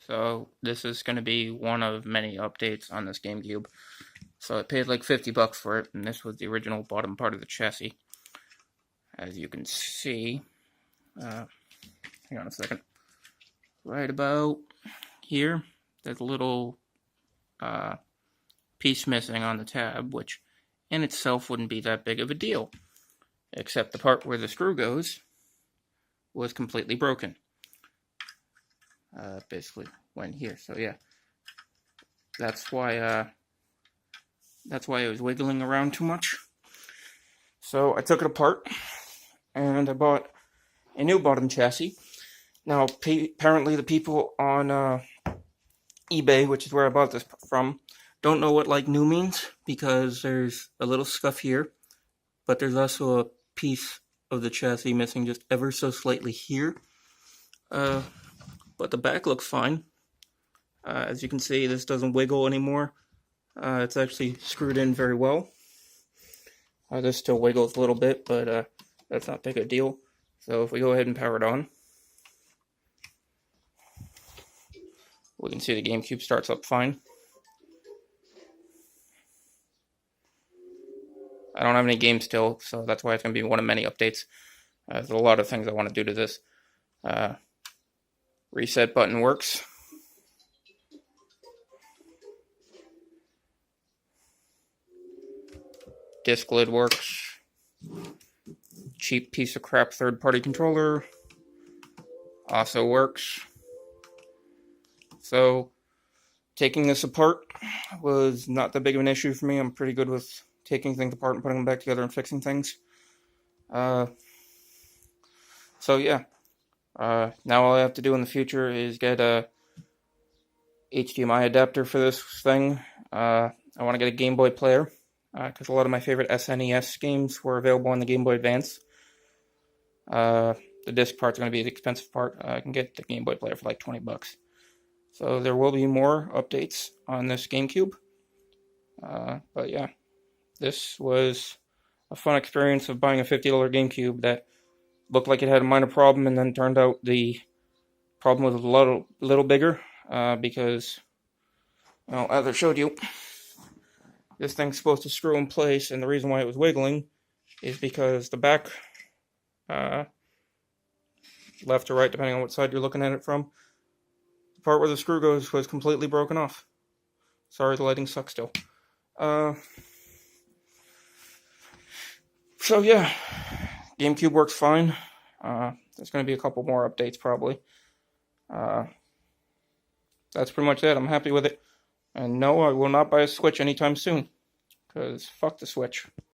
So this is going to be one of many updates on this GameCube. So I paid like 50 bucks for it, and this was the original bottom part of the chassis. As you can see, hang on a second, right about here, there's a little piece missing on the tab, which in itself wouldn't be that big of a deal, except the part where the screw goes was completely broken. Basically went here. So yeah, that's why it was wiggling around too much. So I took it apart and I bought a new bottom chassis. Now apparently the people on eBay, which is where I bought this from, don't know what like new means, because there's a little scuff here, but there's also a piece of the chassis missing just ever so slightly here. But the back looks fine. As you can see, this doesn't wiggle anymore. It's actually screwed in very well. This still wiggles a little bit, but that's not big a deal. So if we go ahead and power it on, we can see the GameCube starts up fine. I don't have any games still, so that's why it's going to be one of many updates. There's a lot of things I want to do to this. Reset button works. Disc lid works. Cheap piece of crap third-party controller also works. So taking this apart was not that big of an issue for me. I'm pretty good with taking things apart and putting them back together and fixing things. So yeah. Now all I have to do in the future is get a HDMI adapter for this thing. I want to get a Game Boy player, because a lot of my favorite SNES games were available on the Game Boy Advance. The disc part's going to be the expensive part. I can get the Game Boy player for like 20 bucks. So there will be more updates on this GameCube. But yeah, this was a fun experience of buying a $50 GameCube that looked like it had a minor problem, and then turned out the problem was a little bigger, because, well, as I showed you, this thing's supposed to screw in place, and the reason why it was wiggling is because the back, left or right, depending on what side you're looking at it from, the part where the screw goes was completely broken off. Sorry, the lighting sucks still. So yeah, GameCube works fine. There's going to be a couple more updates probably. That's pretty much it. I'm happy with it. And no, I will not buy a Switch anytime soon, because fuck the Switch.